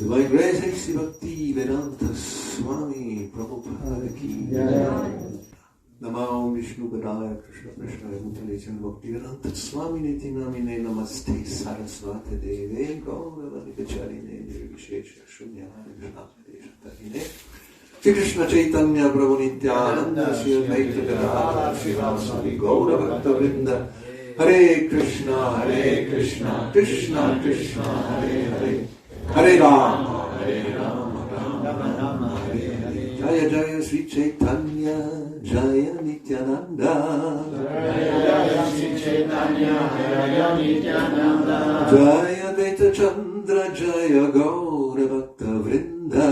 Divine Grace Bhakti Vedanta Swami Prabhupada Ki Namo Vishnu Padaya Krishna Krishna Bhutale Bhakti Vedanta Swami Niti Namine Namaste Sarasvate Deve Gauravani Kacharine Nirvishesha Shunyavani Vishnapadesha Tarine Shri Krishna Chaitanya Prabhu Nityananda Shri Advaita Gadadhara Shri Vasari Gaura Bhakta Vrinda Hare Krishna Krishna Krishna Hare Hare Hare Rama Rama Hare Hare Jaya Jaya Sri Chaitanya Jaya Nityananda Jaya Sri Chaitanya Jaya Nityananda Jaya Advaita Chandra Jaya Gaura Bhakta Vrinda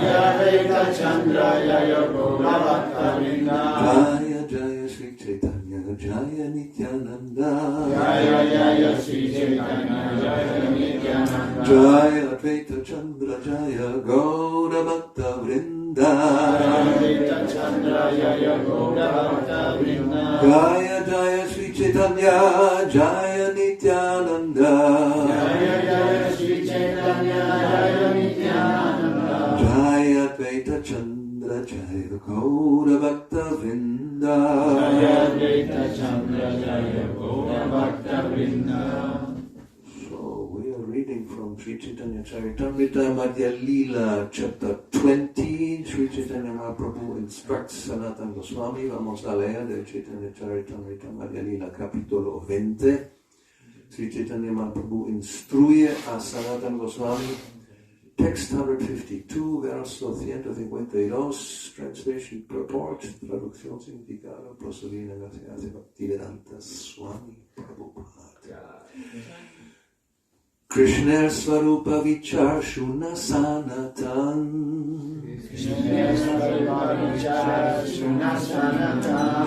Jaya Advaita Chandra Jaya Gaura Bhakta Vrinda Jaya Jaya Sri Chaitanya Jaya Nityananda Jaya Jaya Sri Chaitanya Jaya Nityananda Jaya Advaita Chandra Jaya Gaura Bhakta Vrinda Jaya Advaita Chandra Jaya Gaura Bhakta Vrinda Jaya Jaya Sri Chaitanya Jaya Nityananda Jaya Jaya Sri Chaitanya Jaya Nityananda Jaya Advaita Chandra Jaya Gaura Bhakta Vrinda Jaya Advaita Chandra Jaya Gaura Bhakta Vrinda. So we are reading from Sri Chaitanya Charitamrita Madhya Lila chapter 20. Sri Chaitanya Mahaprabhu instructs Sanatana Goswami. Vamos a leer de Chaitanya Charitamrita Madhya Lila capítulo 20. Sri Chaitanya Mahaprabhu instruye a Sanatana Goswami. Text 152, verso 152, translation purport, traducción significado, prosodina gracias Bhaktivedanta Swami Prabhupada. Krishna Swarupa Vichar Shuna Sanatan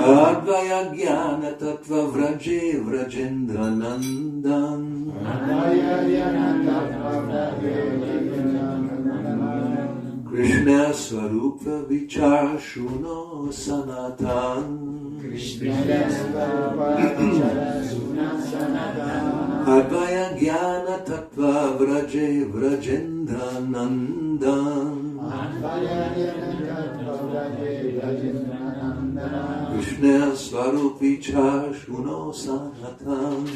Advaya Jnana Tattva Vraje Vrajendra Nandan Krishna Swarupa Vichar Shuno Sanatan Advaya Jnana Tattva Vraje Vrajendra Nandan Krishna Swarup Vichar Shuno Sanatan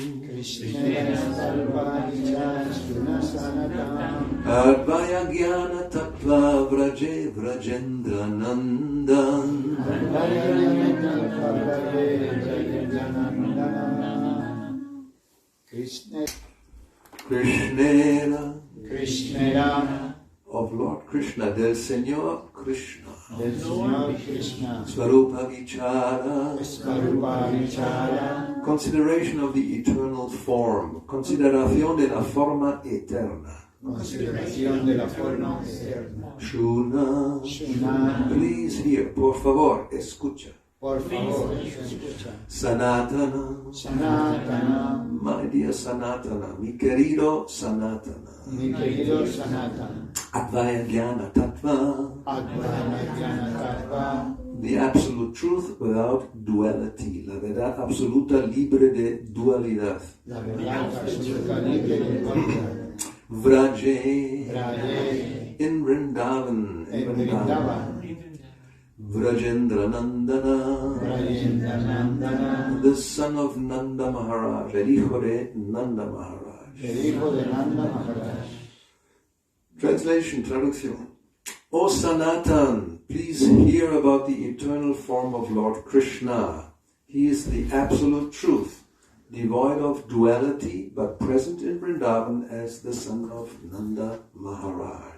Advaya Jnana Tattva Vraje Vrajendra Nandan Krishnera of Lord Krishna, del Señor Krishna, Swarupa Vichara, consideration of the eternal form, consideración de la forma eterna. Shuna, please hear, por favor, escucha. Sanatana, my dear Sanatana, mi querido Sanatana. Advaya Jnana Tattva, the absolute truth without duality, la verdad absoluta libre de dualidad. Vraje, in Vrindavan, Vrajendra Nandana, the son of Nanda Maharaj, el hijo de Nanda Maharaj. Translation, traducción. O Sanatan, please hear about the eternal form of Lord Krishna. He is the absolute truth, devoid of duality, but present in Vrindavan as the son of Nanda Maharaj.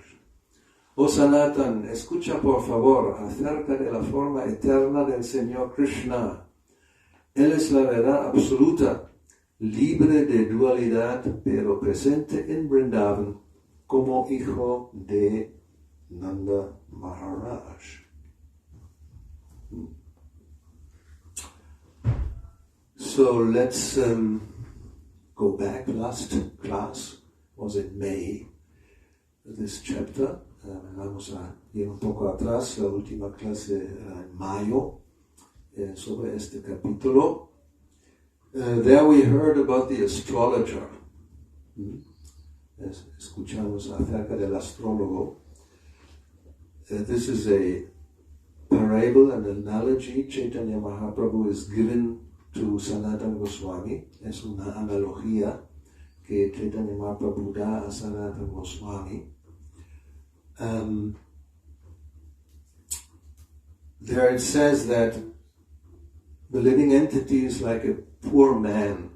O Sanatan, escucha por favor acerca de la forma eterna del Señor Krishna. Él es la verdad absoluta, libre de dualidad, pero presente en Vrindavan como hijo de Nanda Maharaj. So let's go back. Last class was in May, this chapter. Vamos a ir un poco atrás, la última clase era en mayo sobre este capítulo. There we heard about the astrologer. escuchamos acerca del astrólogo. This is a parable, an analogy Chaitanya Mahaprabhu is given to Sanatana Goswami. Es una analogía que Chaitanya Mahaprabhu da a Sanatana Goswami. There it says that the living entity is like a poor man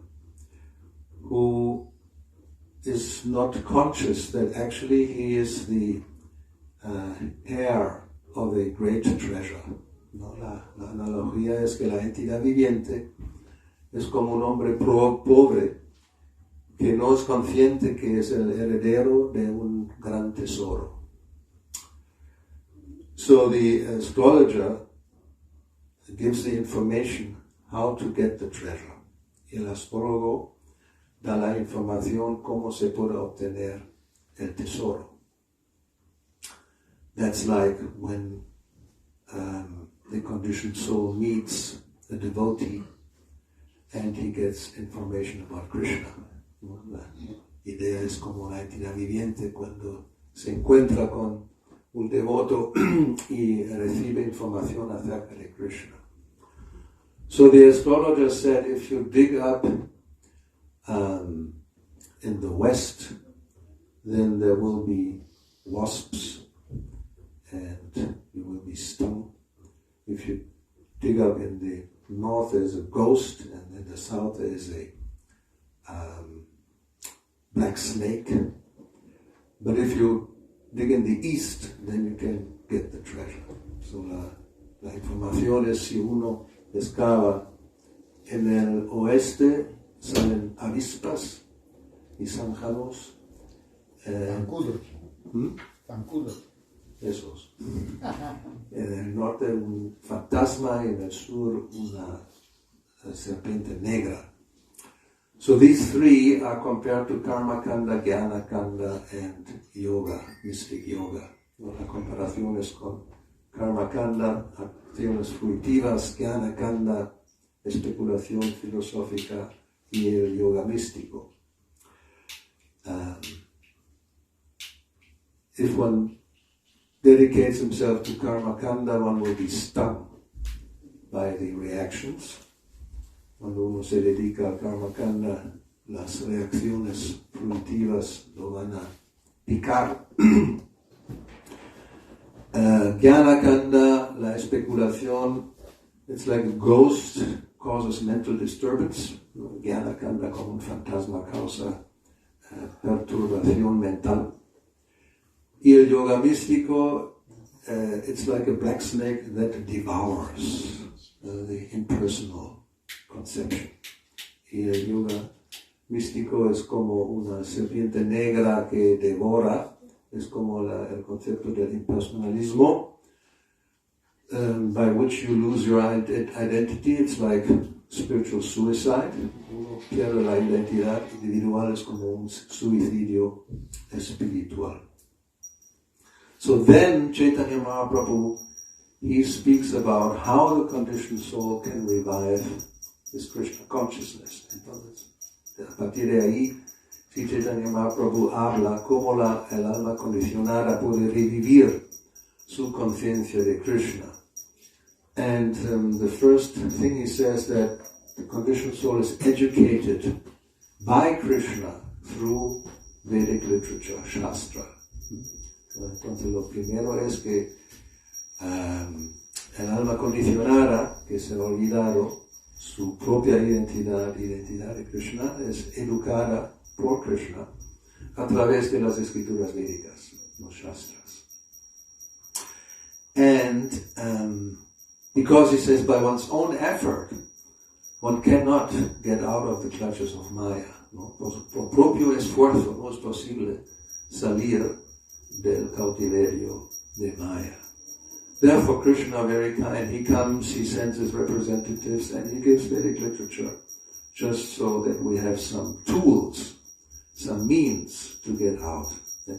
who is not conscious that actually he is the heir of a great treasure. ¿No? La analogía es que la entidad viviente es como un hombre pobre que no es consciente que es el heredero de un gran tesoro. So the astrologer gives the information how to get the treasure. Y el astrólogo da la información cómo se puede obtener el tesoro. That's like when the conditioned soul meets a devotee and he gets information about Krishna. La idea es como una entidad viviente cuando se encuentra con un devoto y recibe información acerca de Krishna. So the astrologer said, if you dig up in the west, then there will be wasps and you will be stung. If you dig up in the north, there's a ghost, and in the south there is a black snake. But if you dig in the east, then you can get the treasure. So la información es si uno excava en el oeste, salen avispas y zanjados. Zancudos. Zancudos. Esos. En el norte un fantasma y en el sur una serpiente negra. So these three are compared to Karma Kanda, Jnana Kanda, and Yoga, Mystic Yoga. La comparación es con Karma Kanda, acciones fruitivas, Jnana Kanda, especulación filosófica, y el yoga místico. If one dedicates himself to Karma Kanda, one will be stung by the reactions. Cuando uno se dedica al Karma Kanda, las reacciones fruitivas lo van a picar. Jnana Kanda, la especulación, it's like a ghost, causes mental disturbance. Jnana Kanda como un fantasma causa perturbación mental. Y el yoga místico, it's like a black snake that devours the impersonal conception. Y el yoga místico es como una serpiente negra que devora, es como el concepto del impersonalismo, by which you lose your identity. It's like spiritual suicide. Uno pierde la identidad individual, es como un suicidio espiritual. So then Chaitanya Mahaprabhu, he speaks about how the conditioned soul can revive this Krishna consciousness. Entonces, a partir de ahí, Chaitanya Mahaprabhu habla cómo el alma condicionada puede revivir su conciencia de Krishna. And the first thing he says that the conditioned soul is educated by Krishna through Vedic literature, Shastra. Entonces lo primero es que el alma condicionada, que se ha olvidado su propia identidad de Krishna, es educada por Krishna a través de las escrituras védicas, los Shastras. And because he says by one's own effort, one cannot get out of the clutches of Maya. ¿No? Por propio esfuerzo no es posible salir del cautiverio de Maya. Therefore, Krishna, very kind, he comes, he sends his representatives, and he gives Vedic literature, just so that we have some tools, some means to get out.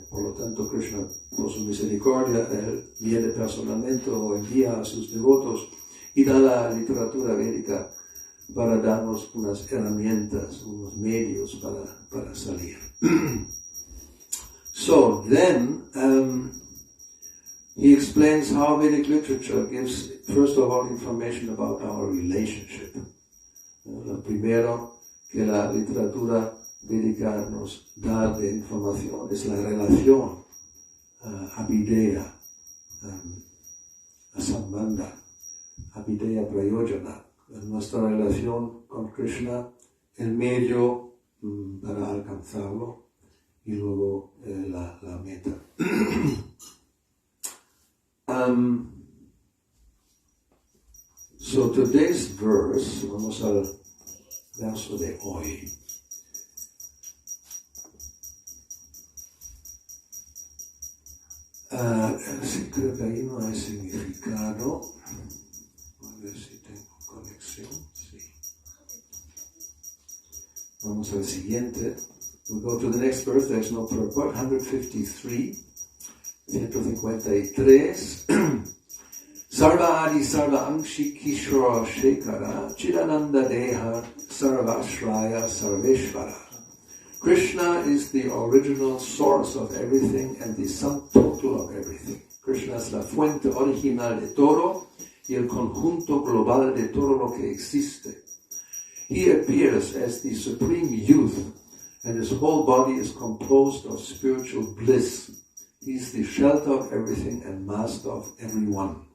Por lo tanto, Krishna, por su misericordia, él viene personalmente o envía a sus devotos y da la literatura védica para darnos unas herramientas, unos medios para salir. So then he explains how Vedic literature gives, first of all, information about our relationship. Lo primero que la literatura védica nos da de información es la relación abhideya, asambandha, abhideya prayojana, nuestra relación con Krishna, el medio para alcanzarlo y luego la meta. So today's verse, vamos al verso de hoy. Sí, creo que ahí no hay significado. A ver si tengo conexión. Sí. Vamos al siguiente. We'll go to the next verse. There's no purport. 153. 153. Sarva Adi Sarva Angshi Kishora Shekara Chidananda Deha Sarva Shraya Sarveshvara. Krishna is the original source of everything and the sum total of everything. Krishna es la fuente original de todo y el conjunto global de todo lo que existe. He appears as the supreme youth and his whole body is composed of spiritual bliss. He is the shelter of everything and master of everyone.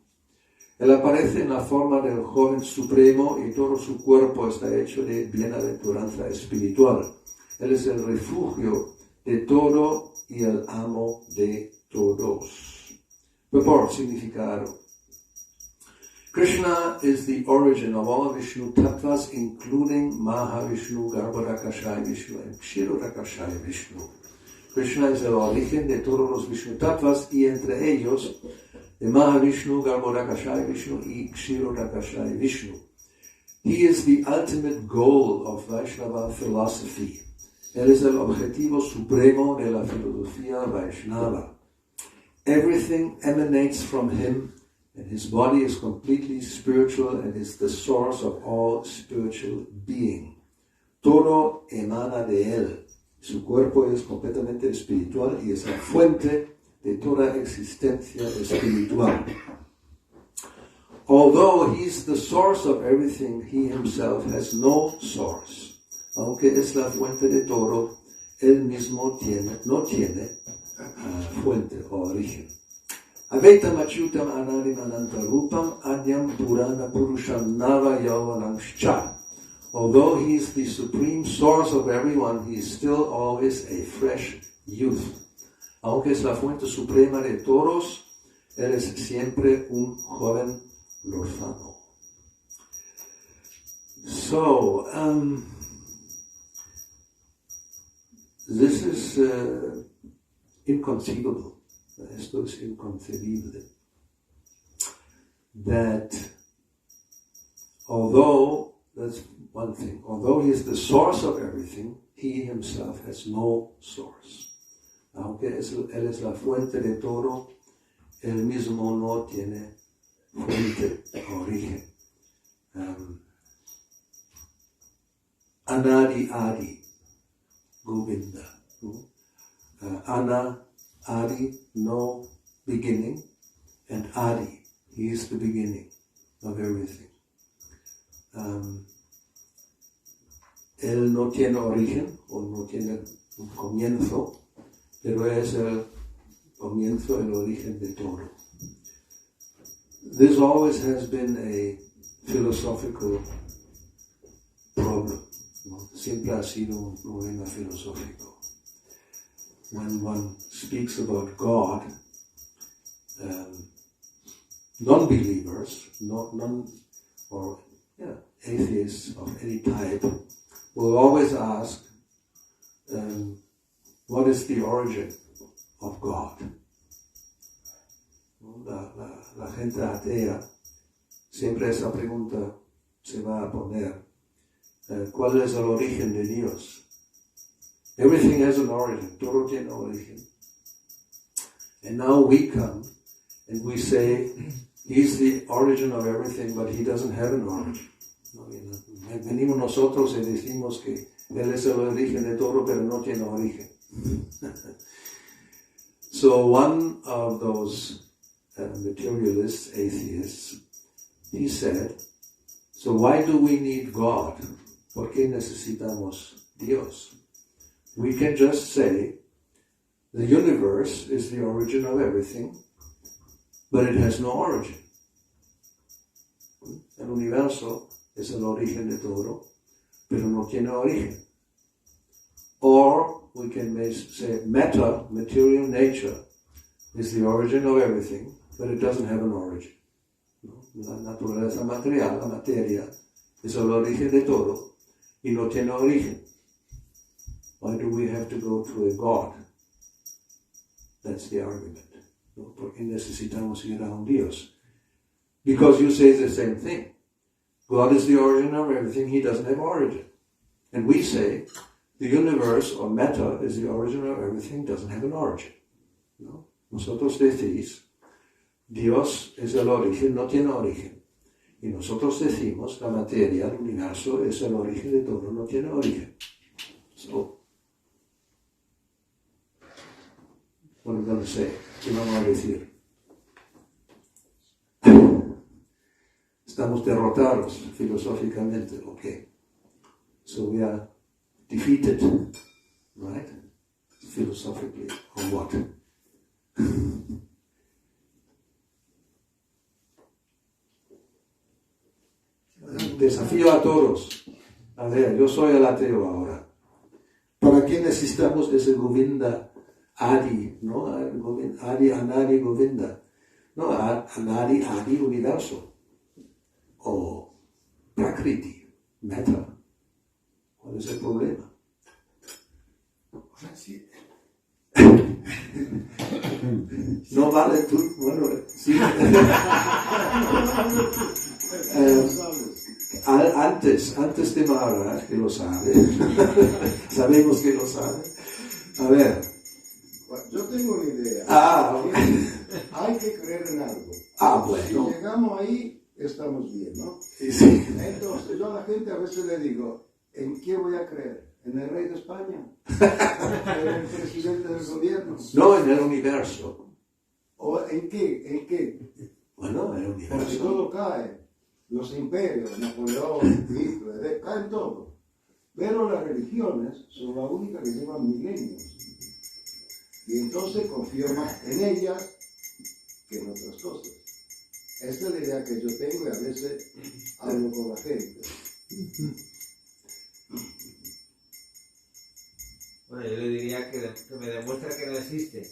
Él aparece en la forma del joven supremo y todo su cuerpo está hecho de bienaventuranza espiritual. Él es el refugio de todo y el amo de todos. Purport, significado. Krishna is the origin of all Vishnu tattvas, including Mahavishnu, Garbhodakashaya Vishnu, and Kshirodakashaya Vishnu. Krishna es el origen de todos los Vishnu tattvas y entre ellos de Mahavishnu, Garbhodakashaya Vishnu y Kshirodakashaya Vishnu. He is the ultimate goal of Vaishnava philosophy. Él es el objetivo supremo de la filosofía Vaishnava. Everything emanates from him, and his body is completely spiritual and is the source of all spiritual being. Todo emana de él. Su cuerpo es completamente espiritual y es la fuente de toda existencia espiritual. Although he is the source of everything, he himself has no source. Aunque es la fuente de todo, él mismo no tiene fuente o origen. Aveta machutam anadim anantarupam adyam purana purusham nava yavanamshcha. Although he is the supreme source of everyone, he is still always a fresh youth. Aunque es la fuente suprema de todos, él es siempre un joven lozano. So, this is inconceivable. Esto es inconcebible. That although, that's one thing, although he is the source of everything, he himself has no source. Aunque él es la fuente de todo, él mismo no tiene fuente, origen. Anadi Adi, Govinda. Ana, Adi, no beginning, and Adi, he is the beginning of everything. Él no tiene origen, o no tiene un comienzo, pero es el comienzo, el origen de todo. This always has been a philosophical problem. ¿No? Siempre ha sido un problema filosófico. When one speaks about God, non-believers, atheists of any type, will always ask, what is the origin of God? La gente atea, siempre esa pregunta se va a poner, ¿cuál es el origen de Dios? Everything has an origin, todo tiene origen. And now we come and we say, he's the origin of everything, but he doesn't have an origin. Venimos nosotros y decimos que él es el origen de todo, pero no tiene origen. So one of those materialists, atheists, he said, so why do we need God? ¿Por qué necesitamos Dios? We can just say, the universe is the origin of everything, but it has no origin. El universo es el origen de todo, pero no tiene origen. Or we can say matter, material nature, is the origin of everything, but it doesn't have an origin. La naturaleza material, la materia, es el origen de todo y no tiene origen. Why do we have to go to a God? That's the argument. ¿No? ¿Por qué necesitamos ir a un Dios? Because you say the same thing. God is the origin of everything, he doesn't have origin. And we say, the universe or matter is the origin of everything, doesn't have an origin. ¿No? Nosotros decís, Dios es el origen, no tiene origen. Y nosotros decimos, la materia, el universo, es el origen de todo, no tiene origen. So, what are we going to say? ¿Qué vamos a decir? Estamos derrotados filosóficamente, okay. So we are defeated, right? Philosophically, or what? Desafío a todos. A ver, yo soy el ateo ahora. ¿Para qué necesitamos ese Govinda Adi? ¿No? Adi, Anadi, Govinda. No, Anadi, Adi, universo. O Prakriti, matter. ¿Cuál es el problema? No vale tú, bueno, sí. Antes de Maharaj, que lo sabe, sabemos que lo sabe. A ver. Yo tengo una idea. Hay que creer en algo. Bueno. Si llegamos ahí, estamos bien, ¿no? Sí. Entonces, yo a la gente a veces le digo, ¿en qué voy a creer? ¿En el rey de España? ¿En el presidente del gobierno? No, en el universo. ¿O en qué? ¿En qué? Bueno, en el Porque universo. todo cae. Los imperios, Napoleón, Hitler, caen todo. Pero las religiones son las únicas que llevan milenios. Y entonces confío más en ellas que en otras cosas. Esta es la idea que yo tengo y a veces hablo con la gente. Bueno, yo le diría que me demuestre que no existe,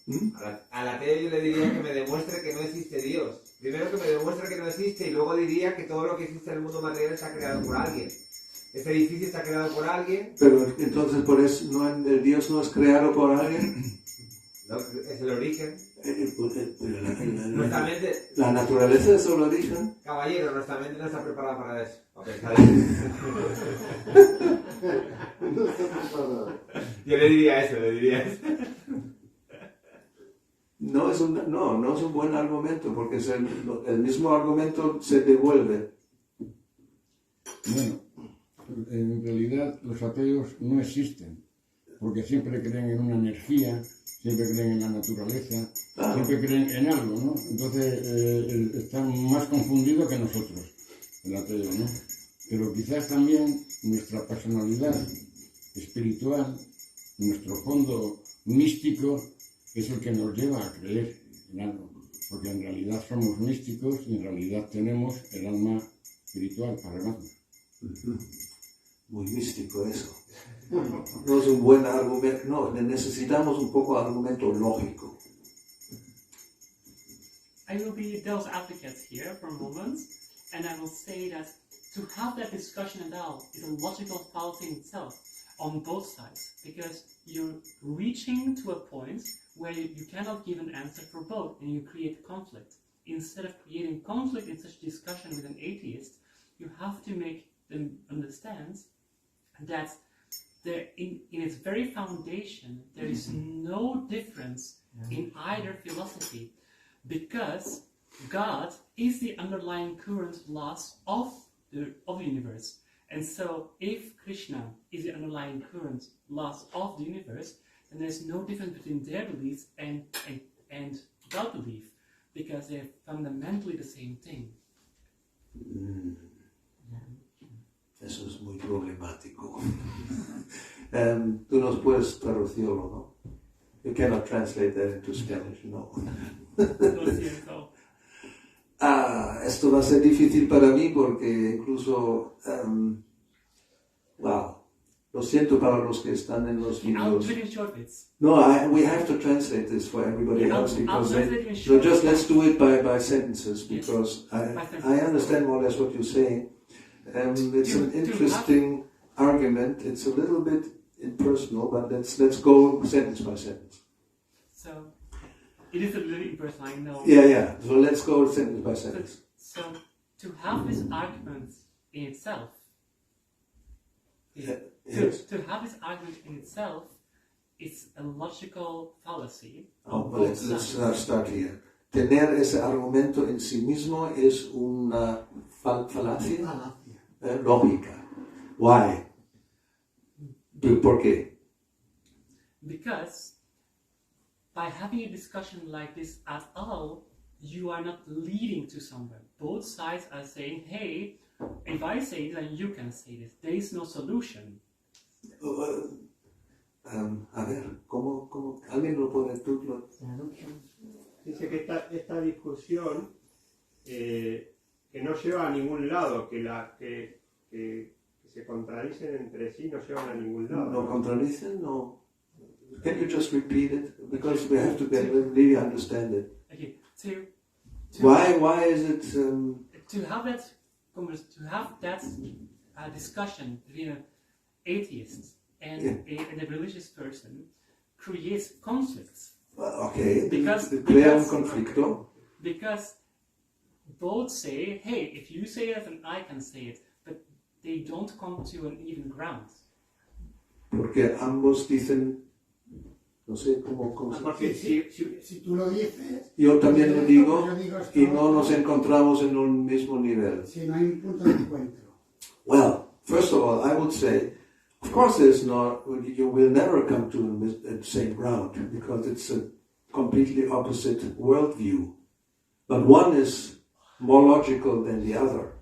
¿no? A la ateo yo le diría que me demuestre que no existe Dios. Primero que me demuestre que no existe y luego diría que todo lo que existe en el mundo material está creado por alguien. Este edificio está creado por alguien. Pero entonces por eso el Dios no es creado por alguien. No, es el origen. La naturaleza es el origen. Caballero, nuestra mente no está preparada para eso. Okay, está bien. No está preparado. Yo le diría eso. No es un buen argumento, porque el mismo argumento se devuelve. Bueno, en realidad los ateos no existen, porque siempre creen en una energía, siempre creen en la naturaleza, siempre creen en algo, ¿no? Entonces están más confundidos que nosotros, el ateo, ¿no? Pero quizás también nuestra personalidad espiritual, nuestro fondo místico, es el que nos lleva a creer en algo, porque en realidad somos místicos y en realidad tenemos el alma espiritual para el alma. Muy místico eso. No es un buen argumento, no, necesitamos un poco de argumento lógico. I will be devil's advocate here for a moment, and I will say that to have that discussion at all is a logical fallacy in itself, on both sides, because you're reaching to a point where you cannot give an answer for both, and you create conflict. Instead of creating conflict in such discussion with an atheist, you have to make them understand that in its very foundation, there is no difference in either philosophy, because God is the underlying current laws of the universe. And so if Krishna is the underlying current laws of the universe, then there's no difference between their beliefs and God belief, because they're fundamentally the same thing. Eso es muy problemático. Tú nos puedes traducirlo, ¿no? You cannot translate that into Spanish, no. Lo siento. Esto va a ser difícil para mí porque incluso, lo siento para los que están en los I'll videos. do it in short bits. No, we have to translate this for everybody Yeah, else I'll because translate it in no, short just bits. let's do it by sentences because By I sentences. understand more or less what you're saying. It's an To interesting argument. It's a little bit impersonal, but let's go sentence by sentence. So, it is a little impersonal, I know. Yeah. So let's go sentence by sentence. So, to have this argument in itself, Yes. to have this argument in itself is a logical fallacy. Oh, well, let's start here. Tener ese argumento en sí mismo es una falacia lógica. Why? ¿Por qué? Because by having a discussion like this at all, you are not leading to somewhere. Both sides are saying, hey, if I say this, then you can say this. There is no solution. A ver, ¿cómo? ¿Alguien lo puede tú? Dice que esta discusión que no lleva a ningún lado, que se contradicen entre sí, no llevan a ningún lado. No contradicen? No. Can you just repeat it? Because we have to really understand it. Okay, Why is it... to have that discussion between an atheist and a religious person creates conflicts. Okay, Because crea un conflicto. Because both say, hey, if you say it, then I can say it, but they don't come to an even ground. Porque ambos dicen, no sé cómo se Porque Si tú lo dices, yo también lo digo yo digo esto, y no nos encontramos en un mismo nivel. si no hay un punto de encuentro. Well, first of all, I would say, of course, you will never come to the same ground because it's a completely opposite worldview. But one is more logical than the other.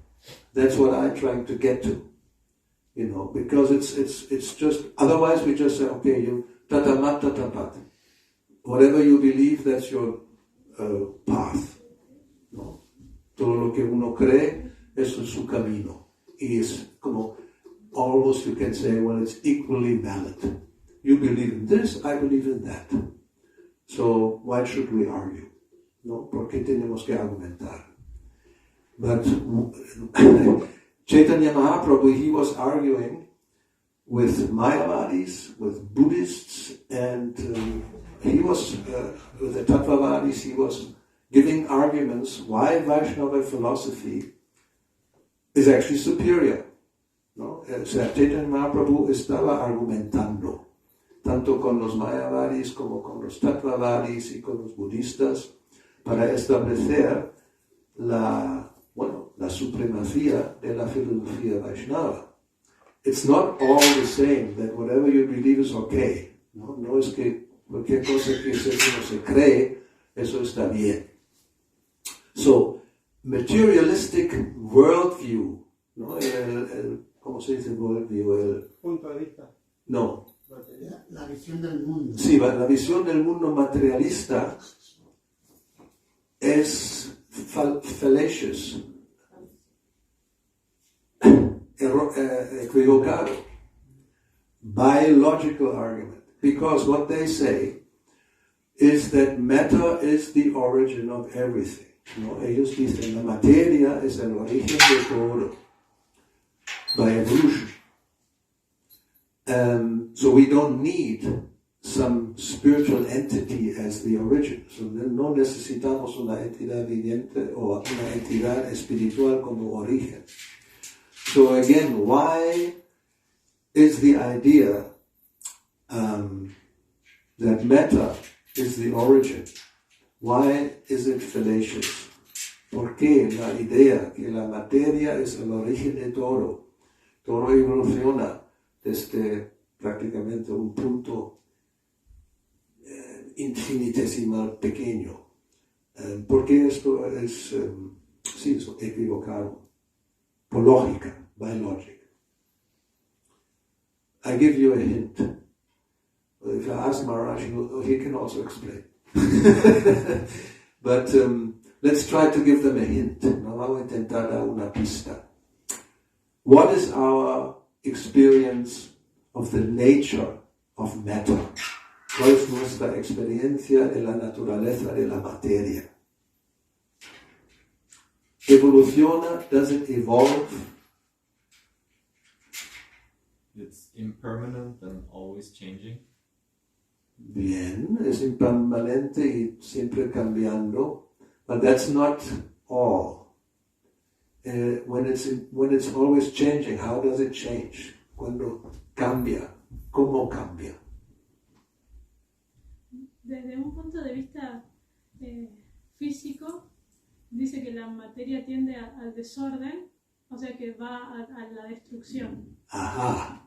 That's what I'm trying to get to, because it's just, otherwise we just say, okay, you tatamat tatapat. Whatever you believe, that's your path. ¿No? Todo lo que uno cree, eso es su camino. Y es como, almost you can say, well, it's equally valid. You believe in this, I believe in that. So why should we argue? ¿No? ¿Por qué tenemos que argumentar? But Chaitanya Mahaprabhu, he was arguing with Mayavadis, with Buddhists, and he was, with the Tattvavadis, he was giving arguments why Vaishnava philosophy is actually superior. ¿No? O sea, Chaitanya Mahaprabhu estaba argumentando, tanto con los Mayavadis como con los Tattvavadis y con los budistas, para establecer la supremacía de la filosofía Vaishnava. It's not all the same that whatever you believe is okay. No es que cualquier cosa que uno se cree, eso está bien. So, materialistic worldview, ¿no? ¿Cómo se dice worldview? punto de vista. No. La visión del mundo. Sí, la visión del mundo materialista es fallacious, equivocado, biological argument, because what they say is that matter is the origin of everything. ¿No? Ellos dicen la materia es el origen de todo, by evolution. So we don't need some spiritual entity as the origin. So no necesitamos una entidad viviente o una entidad espiritual como origen. So again, why is the idea that matter is the origin? Why is it fallacious? ¿Por qué la idea que la materia es el origen de todo? Todo evoluciona desde prácticamente un punto infinitesimal pequeño. ¿Por qué esto es equivocado? Por lógica, by logic. I give you a hint. If I ask Maharaj, he can also explain. But let's try to give them a hint. No, vamos a intentar dar una pista. What is our experience of the nature of matter? ¿Cuál es nuestra experiencia de la naturaleza de la materia? ¿Evoluciona? Does it evolve? It's impermanent and always changing. Bien, es impermanente y siempre cambiando, but that's not all. When it's always changing, how does it change? Cuando cambia, ¿cómo cambia? Desde un punto de vista físico, dice que la materia tiende al desorden, o sea que va a la destrucción. Ajá.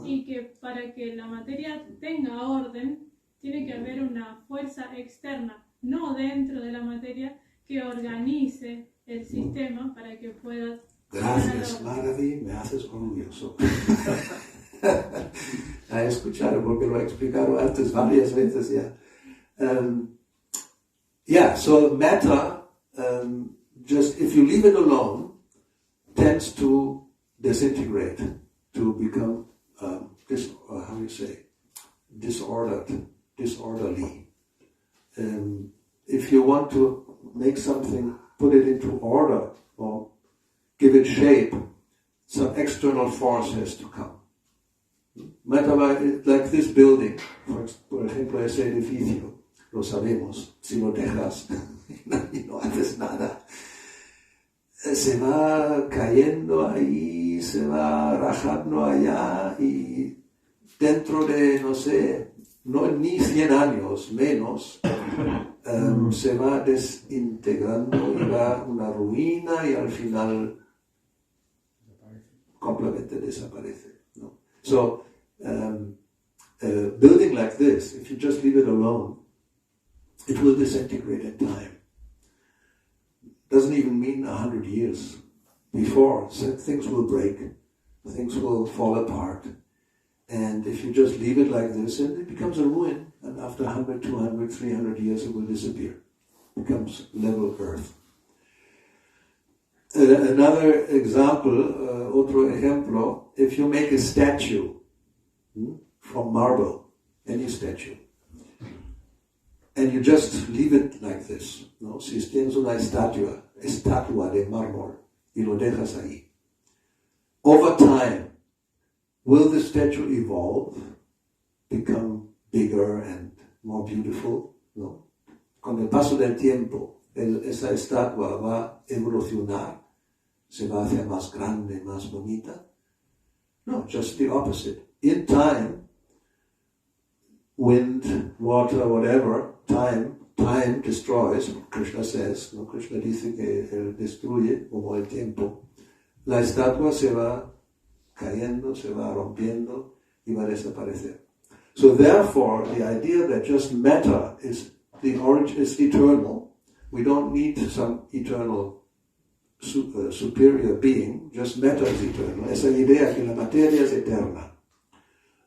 Y que para que la materia tenga orden, tiene que haber una fuerza externa, no dentro de la materia, que organice el sistema para que pueda... Gracias, Madhya, me haces orgulloso. A escuchar, porque lo he explicado antes varias veces ya. So matter, just if you leave it alone, tends to disintegrate, to become disorderly. If you want to make something, put it into order or give it shape, some external force has to come. Like this building, por ejemplo, ese edificio, lo sabemos, si lo dejas y no haces nada, se va cayendo ahí, se va rajando allá y dentro de, no sé, ni 100 años, menos, se va desintegrando y va una ruina y al final completamente desaparece. ¿No? So, building like this, if you just leave it alone, it will disintegrate in time. Doesn't even mean 100 years before. So things will break, things will fall apart. And if you just leave it like this, and it becomes a ruin, and after 100, 200, 300 years it will disappear. It becomes level earth. Another example, otro ejemplo, if you make a statue from marble, any statue, and you just leave it like this, ¿no? Si tienes una estatua de mármol y lo dejas ahí, over time, will the statue evolve, become bigger and more beautiful? No. Con el paso del tiempo, esa estatua va a evolucionar, se va a hacer más grande, más bonita. No, just the opposite. In time, wind, water, whatever, time destroys, Krishna says, no, Krishna dice que él destruye como el tiempo. La estatua se va cayendo, se va rompiendo y va a desaparecer. So therefore, the idea that just matter is eternal. We don't need some eternal superior being. Just matter is eternal. Esa idea que la materia es eterna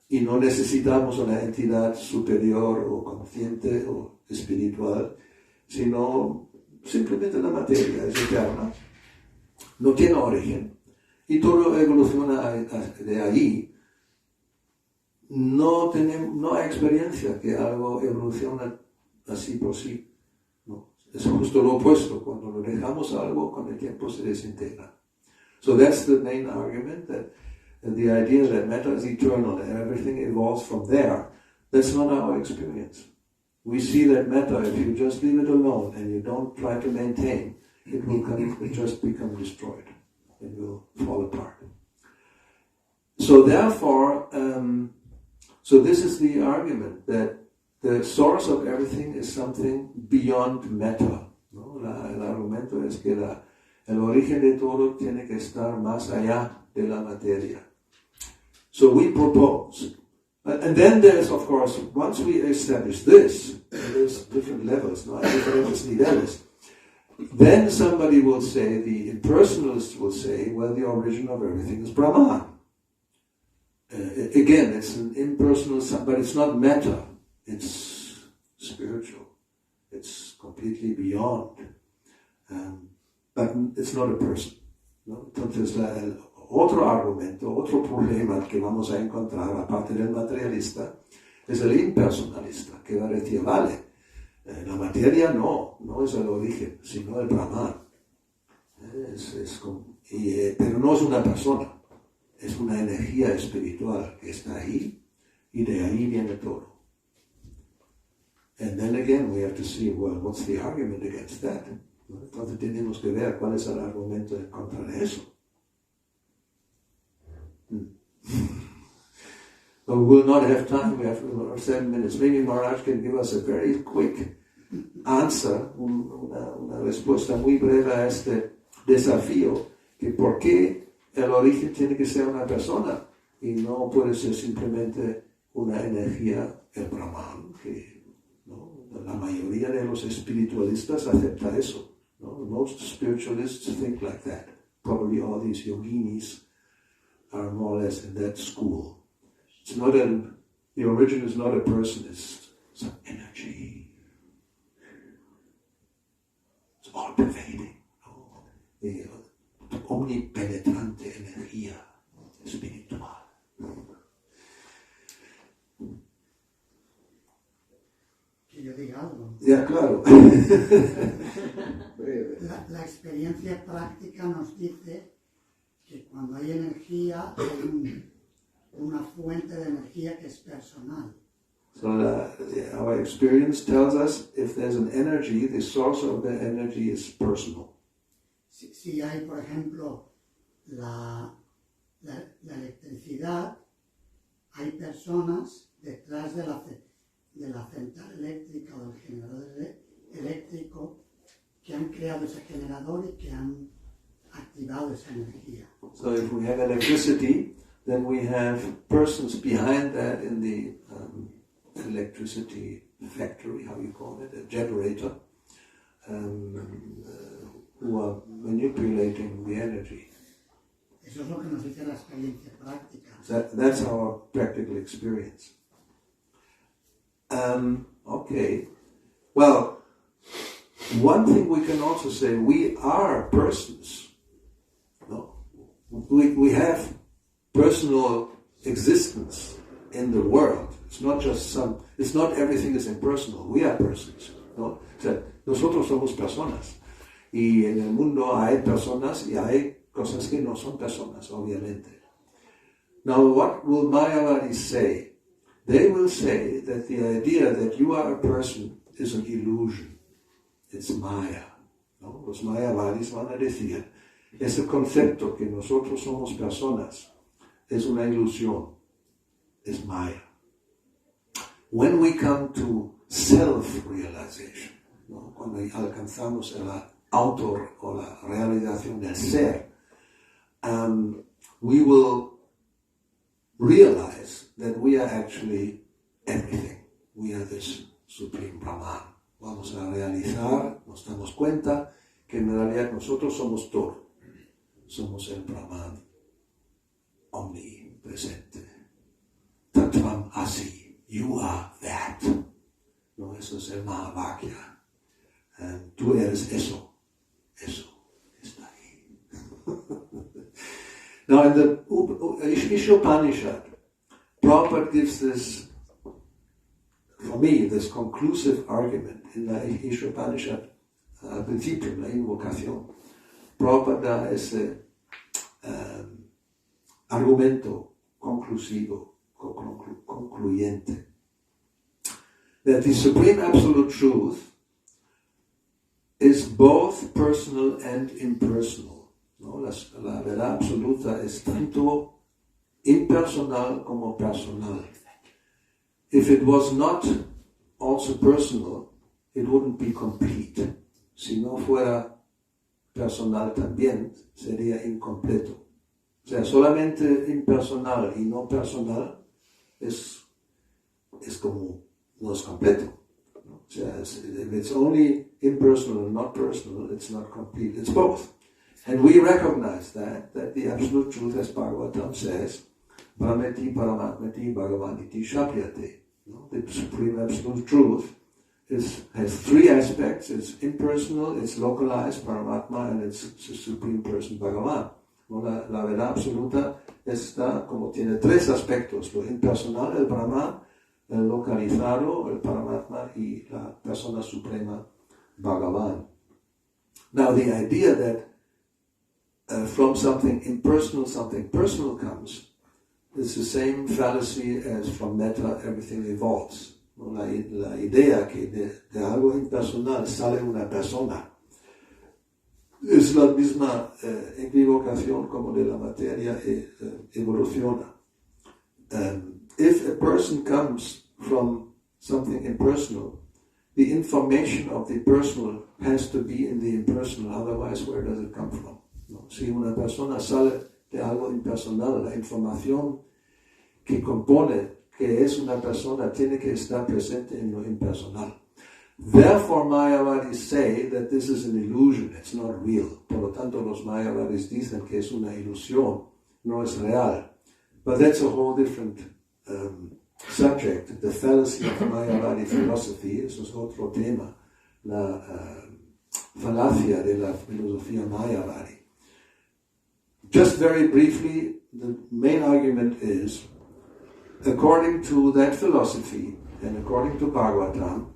y no necesitamos una entidad superior o consciente o espiritual, sino simplemente la materia es eterna, no tiene origen y todo evoluciona de ahí. No hay experiencia que algo evoluciona así por sí. No. Es justo lo opuesto. Cuando lo dejamos algo, con el tiempo se desintegra. So that's the main argument, that the idea that matter is eternal and everything evolves from there, that's not our experience. We see that matter, if you just leave it alone and you don't try to maintain, it will just become destroyed. It will fall apart. So therefore, so this is the argument, that the source of everything is something beyond matter. ¿No? El argumento es que el origen de todo tiene que estar más allá de la materia. So we propose And then there's, of course, once we establish this, there's different levels, no? Different niveles. Then somebody will say, the impersonalist will say, well, the origin of everything is Brahman. Again, it's an impersonal, but it's not matter. It's spiritual. It's completely beyond. But it's not a person, ¿no? Entonces, otro argumento, otro problema que vamos a encontrar, aparte del materialista, es el impersonalista, que va a decir, vale, la materia no es el origen, sino el Brahman. Pero no es una persona, es una energía espiritual que está ahí, y de ahí viene todo. And then again, we have to see, well, what's the argument against that? Entonces tenemos que ver cuál es el argumento en contra de eso. But we will not have time, we have 7 minutes. Maybe Maharaj can give us a very quick answer, una respuesta muy breve a este desafío, que por qué el origen tiene que ser una persona y no puede ser simplemente una energía, el Brahman, que ¿no? La mayoría de los espiritualistas acepta eso. No? Most spiritualists think like that. Probably all these yoginis are more or less in that school. It's not the origin is not a person, it's some energy. It's all pervading. No? Omnipenetrante energía espiritual. Que yo diga algo. Ya, claro. La experiencia práctica nos dice que cuando hay energía hay una fuente de energía que es personal. So our experience tells us if there's an energy, the source of the energy is personal. Si hay, por ejemplo, la electricidad, hay personas detrás de la central eléctrica o del generador eléctrico que han creado ese generador y que han activado esa energía. So if we have electricity, then we have persons behind that in the electricity factory, how you call it, a generator, who are manipulating the energy. Eso es lo que nos dice la experiencia práctica. That's our practical experience. Okay. Well, one thing we can also say, we are persons. No? We have personal existence in the world. It's not just it's not everything is impersonal. We are persons. ¿No? O sea, nosotros somos personas. Y en el mundo hay personas y hay cosas que no son personas, obviamente. Now, what will Mayavadis say? They will say that the idea that you are a person is an illusion. It's Maya. ¿No? Los Mayavadis van a decir, ese concepto que nosotros somos personas es una ilusión, es Maya. When we come to self-realization, ¿no? Cuando alcanzamos el autor o la realización del ser, we will realize that we are actually everything. We are this Supreme Brahman. Vamos a realizar, nos damos cuenta que en realidad nosotros somos todo. Somos el Brahman omnipresente. Tattvam asi. You are that. No, eso es el Mahavakya. Tú eres eso. Eso está ahí. Now in the Ishopanishad, Prabhupada gives this, for me, this conclusive argument in the Ishopanishad, al principio, la invocación. Prabhupada da ese argumento conclusivo, concluyente, that the Supreme Absolute Truth is both personal and impersonal. ¿No? La verdad absoluta es tanto impersonal como personal. If it was not also personal, it wouldn't be complete. Si no fuera personal también, sería incompleto. O sea, solamente impersonal y no personal es es como, no es completo. ¿No? O sea, if it's only impersonal and not personal, it's not complete, it's both. And we recognize that the absolute truth, as Bhagavatam says, Brahmeti Paramatmati Bhagavaniti Shapyate. No? The supreme absolute truth has three aspects. It's impersonal, it's localized, Paramatma, and it's the supreme person, Bhagavan. No? La verdad absoluta está como tiene tres aspectos: lo impersonal, el Brahman, el localizado, el Paramatma, y la persona suprema, Bhagavan. Now, the idea that from something impersonal, something personal comes, it's the same fallacy as from metta everything evolves. La idea que de algo impersonal sale una persona es la misma equivocación como de la materia evoluciona. If a person comes from something impersonal, the information of the personal has to be in the impersonal, otherwise where does it come from? ¿No? Si una persona sale de algo impersonal, la información que compone que es una persona tiene que estar presente en lo impersonal. Therefore, Mayavadis say that this is an illusion, it's not real. Por lo tanto, los Mayavadis dicen que es una ilusión, no es real. But that's a whole different subject. The fallacy of Mayavadi philosophy, eso es otro tema, la falacia de la filosofía Mayavadi. Just very briefly, the main argument is, according to that philosophy, and according to Bhagavatam,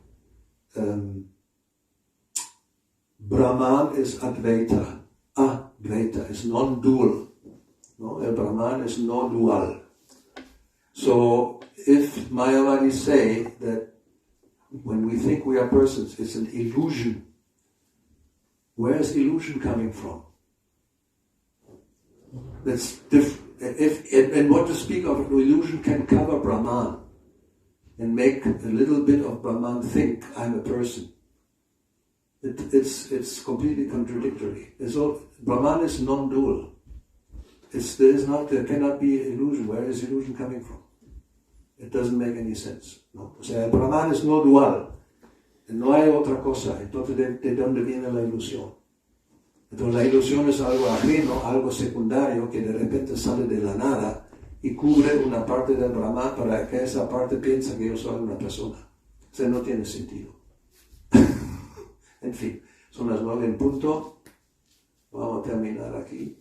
Brahman is Advaita. Advaita is non-dual. No? El Brahman is no-dual. So, if Mayavadis say that when we think we are persons, it's an illusion, where is illusion coming from? That's different. And what to speak of illusion can cover Brahman and make a little bit of Brahman think I'm a person. It's completely contradictory. Brahman is non-dual. There cannot be illusion. Where is illusion coming from? It doesn't make any sense. ¿No? O sea, el Brahman es no dual. No hay otra cosa. Entonces, ¿de dónde viene la ilusión? Entonces, la ilusión es algo ajeno, algo secundario que de repente sale de la nada y cubre una parte del Brahman para que esa parte piense que yo soy una persona. O sea, no tiene sentido. En fin, son las 9 en punto. Vamos a terminar aquí.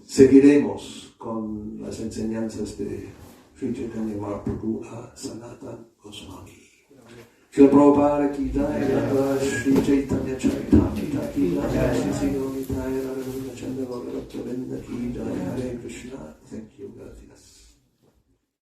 Seguiremos con las enseñanzas de Sri Chaitanya Mahaprabhu a Sanatan Goswami. Shri Prabhupada ki jai, Shri Chaitanya Charitamrita ki jai, Shri Sri Gauravani Chandra Gaurav Govinda ki jai. Hare Krishna. Thank you.